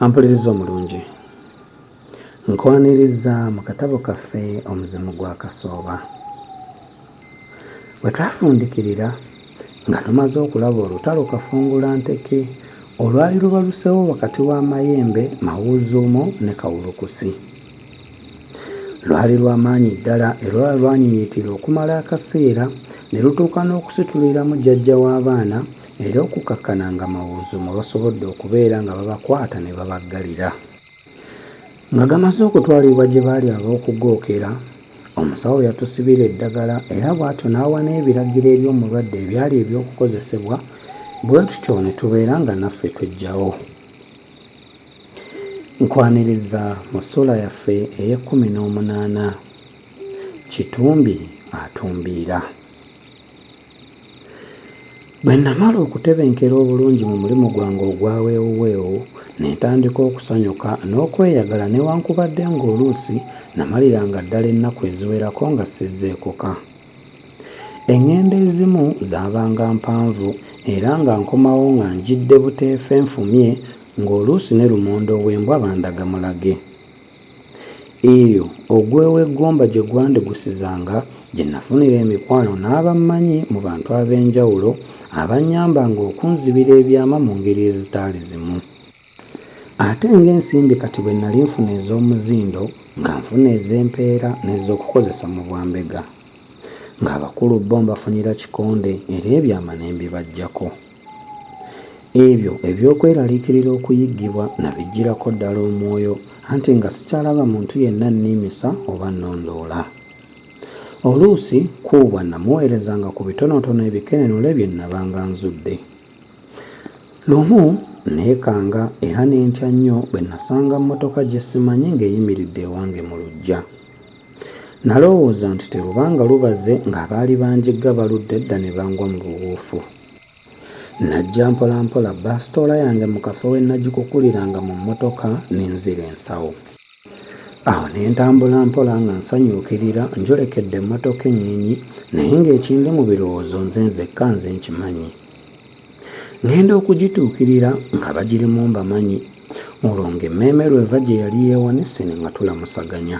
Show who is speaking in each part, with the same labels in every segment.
Speaker 1: Ampuliriza omulungi, nkwaniriza mu katabo kaffe omuzimu gwa Kasooba. Bwe twafundikirira nga tumaze okulaba olutalo Kafungulanteke olwali lubalusewo wakati w'Amayembe, Mawuzuumo ne Kawulukusi. Lwali lw'amaanyi ddala era lwanyinyitira okumala akaseera ne lutuuka n'okusituliramu jjajja w'abaana era okukakkana nga Mawuzuumo basobodde okubeera nga babakwata ne babaggalira. Nga gamaze okutwalibwa gye baali ab'okugookera, omusawo yatusibira eddagala era bw'atyo n'awa n'ebiragiro eby'omulwadde ebyali eby'okukozesebwa, bwe tutyo ne tubeera nga naffe twejjawo. Nkwaniriza mu ssula yaffe ey'e18, Kitumbi atumbiira. Bwe namala okutebenkera obulungi mu mulimu gwange ogwa weewuweewu ne ntandika okusanyuka n'okweyagala newankubadde ng'oluusi namaliranga ddala ennaku eziwerako nga sizzeekoka. Eŋŋendo ezimu zaabanga mpanvu era nga nkomawo nga njidde buteefe nfumye ng'oluusi ne lumondo w'embwa bandaga mulage. Eyo ogw'eggomba gye gwandigusizanga gye nafunira emikwano n'abammanyi mu bantu ab'enjawulo abannyambanga okunzibira ebyama mu ngeri ezitaali zimu. Ate ng'ensimbi kati bwe nali nfuna ez'omuzindo nga nfuna ez'empeera n'ez'okukozesa mu bwambega, ng'abakulu bo mbafunira kikonde era ebyama ne mbibaggyako. Ebyo eby'okweraliikirira okuyiggibwa nabiggyirako ddala omwoyo, anti nga sikyalaba muntu yenna nniimisa oba nnondoola. Oluusi kuubwa namuweerezanga ku bitonotono ebikenenule bye nnabanga nzudde. Lumu neekanga era ne ntya nnyo bwe nasanga mmotoka gye simanyi ng'eyimiridde ewange mu luggya. Nalowooza nti terubanga lubaze ng'abaali banjigga baludde dda ne bangwa mu buwuufu. Najja mpolampola baasitoola yange mu kafo we nagikukuliranga mu mmotoka n'enzira ensawo. Awo ne ntambula mpola nga nsanyuukirira njolekedde emmotoka ennyinyi naye ng'ekindi mu birowoozo nze nzekka nze nkimanyi. Ngenda okugituukirira nga bagirimu mbamanyi, olwo ng'emmeeme lweva gye yali yeewanise ne nga tulamusaganya.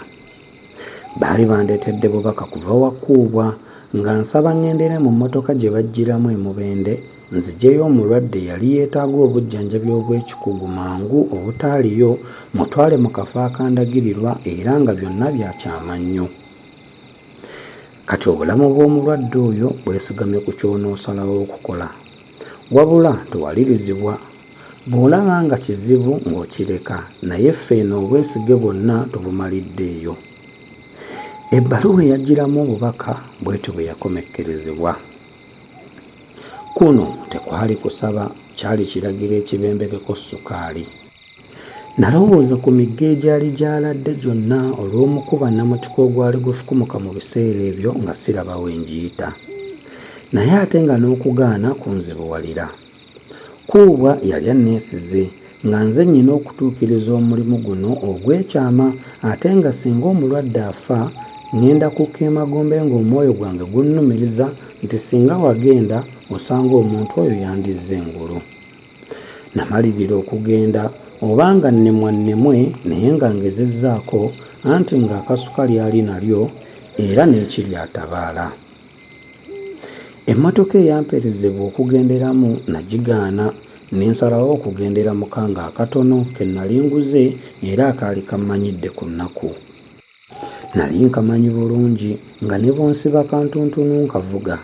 Speaker 1: Baali bandeetedde bubaka kuva wakkuubwa nga nsaba ngendere mu mmotoka gye baggiramu emubende nziggyeyo omulwadde yali yeetaaga obujjanjabi obw'ekikugu mangu obutaaliyo mutwale mu kafo akandagirirwa era nga byonna byakyama nnyo. Kati obulamu bw'omulwadde oyo bwesigamye ku ky'onoosalawo okukola, wabula tewalirizibwa. Bw'olaba nga kizibu ng'okireka, naye ffeeno obwesige bwonna tubumalidde eyo. Ebbaluwa eyajjiramu obubaka bwetyo bwe yakomekkerezebwa. Kuno tekwali kusaba, kyali kiragiro ekibembekeko sukaali. Nalowooza ku migga egyali gyaladde gyonna olw'omukuba namutika ogwali gufukumuka mu biseera ebyo nga siraba we njiyita. Naye ate nga n'okugaana kunzibuwalira. Kuubwa yali anneesize nga nze nnyina okutuukiriza omulimu guno ogw'ekyama, ate nga singa omulwadde afa ngenda kukka emagombe ng'omwoyo gwange gunnumiriza nti singa wagenda osanga omuntu oyo yandizza engulu. Namalirira okugenda obanga nnemwe naye nga ngezezzaako, anti ng'akasuka lyali nalyo era n'ekiri atabaala. Emmotoka eyamperezebwa okugenderamu nagigaana ne nsalawo okugendera mu kange akatono ke nali nguze era akaali kammanyidde ku nnaku. Nali nkamanyi bulungi nga ne bw'onsiba kantuntunu nkavuga,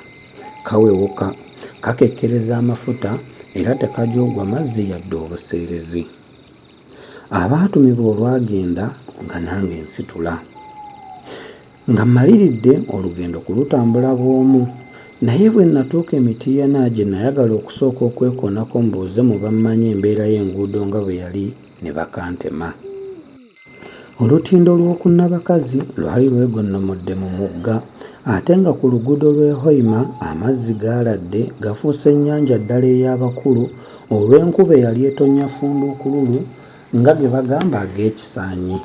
Speaker 1: kawewuka, kakekkereza amafuta era tekajoogwa mazzi yadde obuseerezi. Abaatumibwa olwagenda nga nange nsitula. Nga mmaliridde olugendo kulutambula bw'omu, naye bwe natuuka Emitiiyana gye nayagala okusooka okwekoonako mbuuze mu bammanyi embeera y'enguudo nga bwe yali, ne bakantema. Olutindo lw'oku Nabakazi lwali lwegonnomodde mu mugga, ate nga ku luguudo lw'e Hoima amazzi gaaladde gafuuse ennyanja ddala ey'abakulu olw'enkuba eyali etonnya funduukululu nga ge bagamba ag'ekisaanyi.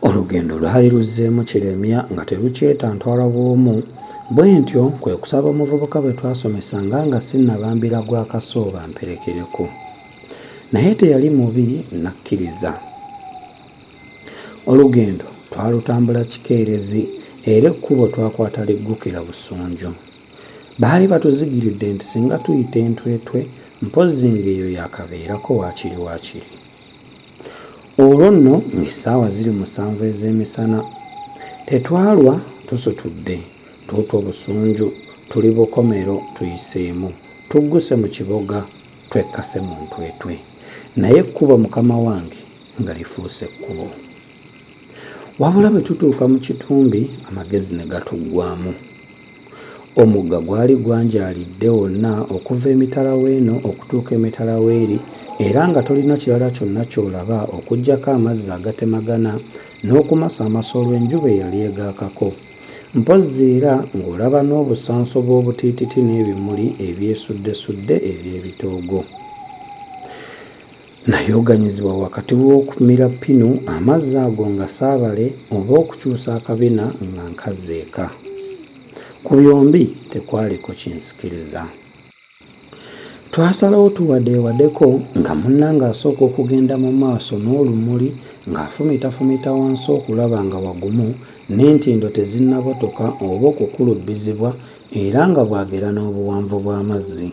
Speaker 1: Olugendo lwali luzzeemu kiremya nga terukyetantwala bw'omu, bwe ntyo kwe kusaba omuvubuka bwe twasomesanga nga sinnabambira gwa Kasooba mperekereko. naye teyali mubi nakkiriza. Olugendo twalutambula kikeerezi era ekkubo twakwata liggukira busunju. Baali batuzigiridde nti singa tuyita Entwetwe mpozzi ng'eyo yakabeerako waakiri. Olwo nno ng'essaawa ziri 7 ez'emisana. Tetwalwa tusutudde, tuuta obusunju, tuli bukomero tuyiseemu, tugguse mu kiboga, twekkase mu Ntwetwe. Naye ekkubo mukama wange nga lifuuse ekkubo. Wabula bwe tutuuka mu kitumbi amagezi ne gatuggwaamu. Omugga gwali gwanjaalidde wonna okuva emitala w'eno okutuuka emitala w'eri, era nga tolina kirala kyonna ky'olaba okuggyako amazzi agatemagana n'okumasa amaso olw'enjuba eyali egaakako. Mpozzi era ng'olaba n'obusanso bw'obutiititi n'ebimuli ebyesuddesudde eby'ebitoogo. Nayoganyizibwa wakati w'okumira ppinu amazzi ago nga saabale oba okukyusa akabina nga nkazzeeka. Ku byombi tekwaliko kinsikiriza. Twasalawo tuwaddeewaddeko nga munnange asooka okugenda mu maaso n'olumuli ng'afumita wansi okulaba nga wagumu n'entindo tezinnabotoka oba okukulubbizibwa era nga bwagera n'obuwanvu bw'amazzi.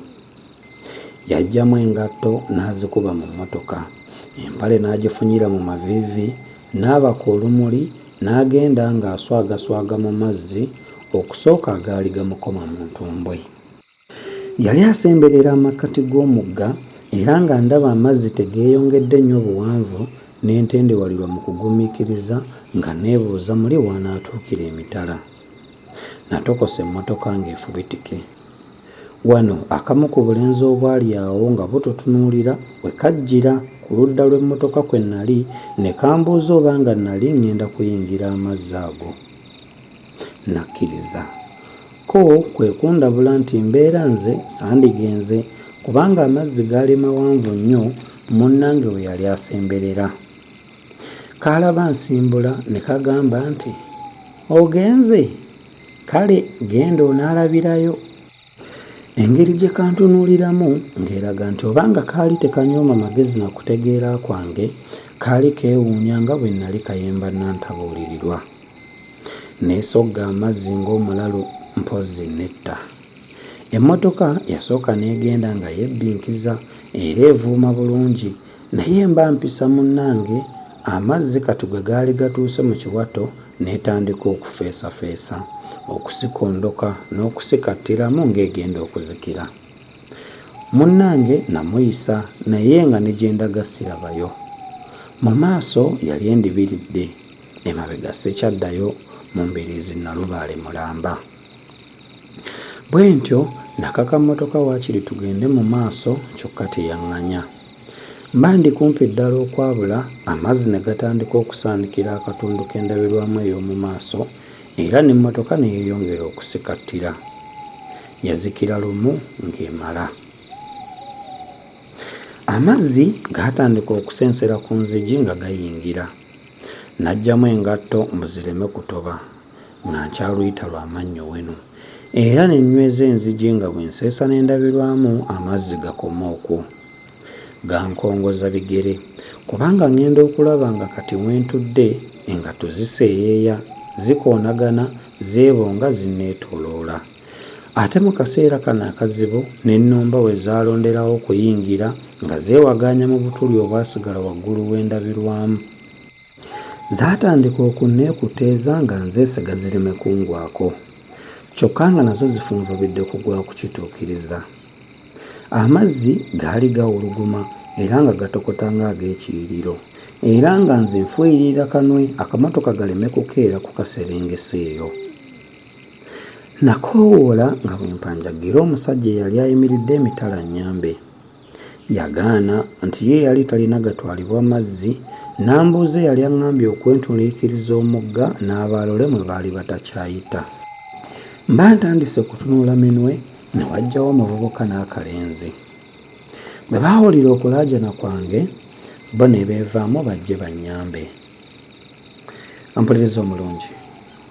Speaker 1: Yaggyamu engatto n'azikuba mu mmotoka, empale n'agifunyira mu maviivi, n'abaka olumuli n'agenda ng'aswagaswaga mu mazzi okusooka agaali gamukoma mu ntumbwe. Yali asemberera amakkati g'omugga era nga ndaba amazzi tegeeyongedde nnyo buwanvu n'entendewalirwa mu kugumiikiriza nga neebuuza muli wanaatuukira emitala. Natokose emmotoka ng'efubitike. Wano akamu ku bulenzi obwali awo nga bututunuulira bwe kajjira ku ludda lw'emmotoka kwe nnali ne kambuuza oba nga nnali ngenda kuyingira amazzi ago. Nakkiriza. Ko kwe kundabula nti mbeera nze sandigenze kubanga amazzi gaali mawanvu nnyo munnange we yali asemberera. Kaalaba nsimbula ne kagamba nti, "Ogenze? Kale genda onaalabirayo." Engeri gye kantunuuliramu ng'eraga nti obanga kaali tekanyooma magezi na kutegeera kwange, kaali keewuunya nga bwe nnali kayemba nantabuulirirwa. Neesogga amazzi ng'omulalu mpozzi netta. Emmotoka yasooka n'egenda nga yebbinkiza era evuuma bulungi, naye mba mpisa munnange amazzi kati gwe gaali gatuuse mu kiwato n'etandika okufeesafeesa, okusikondoka n'okusikattiramu ng'egenda okuzikira. Munnange namuyisa naye nga ne gye ndaga sirabayo. Mu maaso yali endibiridde, emabega sikyaddayo mu mbiriizi Nalubaale mulamba. Bwe ntyo nakaka mmotoka waakiri tugende mu maaso kyokka teyaŋŋanya. Mba ndi kumpi ddala okwabula amazzi ne gatandika okusaanikira akatundu k'endabirwamu ey'omu maaso era n'emmotoka ne yeeyongera okusikattira. Yazikira lumu ng'emala. Amazzi gaatandika okusensera ku nzigi nga gayingira. Naggyamu engatto mbuzireme kutoba nga nkyaluyita lwa mannyo wenu era ne nyweza enzigi nga bwe nseesa n'endabirwamu amazzi gakoma okwo. Gankongoza bigere kubanga ngenda okulaba nga kati wentudde engatto ziseeyeeya, zikoonagana, zeebonga zinneetooloola. Ate mu kaseera kano akazibu n'ennumba we zaalonderawo okuyingira nga zeewaganya mu butuli obwasigala waggulu w'endabirwamu. Zaatandika okunneekuteeza nga nzeesega zireme kungwako, kyokka nga nazo zifunvubidde kugwa ku kituukiriza. Amazzi gaali gawuluguma era nga gatokota ng'ag'ekiyiriro, era nga nze nfuuyirira kanwe akamotoka galeme kukeera ku kaserengese eyo. Nakoowoola nga bwe mpanjagira omusajja eyali ayimiridde emitala nnyambe. Yagaana nti ye yali talina gatwalibwa mazzi, n'ambuuza yali aŋŋambye okwentuliikiriza omugga n'abalole mwe baali batakyayita. Mba ntandise kutunula minwe ne wajjawo omuvubuka n'akalenzi. Bwe baawulira okulaajana kwange bo ne beevaamu bajje bannyambe. Ampuliriza omulungi,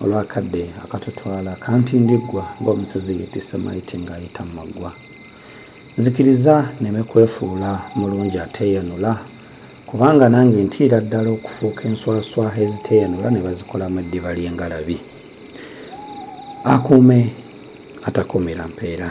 Speaker 1: olwakadde akatutwala kantindiggwa ng'omusezi yeetisse mayiti ng'ayita mu maggwa. nzikiriza neme kwefuula mulungi ateeyanula kubanga nange ntiira ddala okufuuka enswaswa eziteeyanula ne bazikolamu eddiba ly'engalabi. Akuume atakuumira mpeera.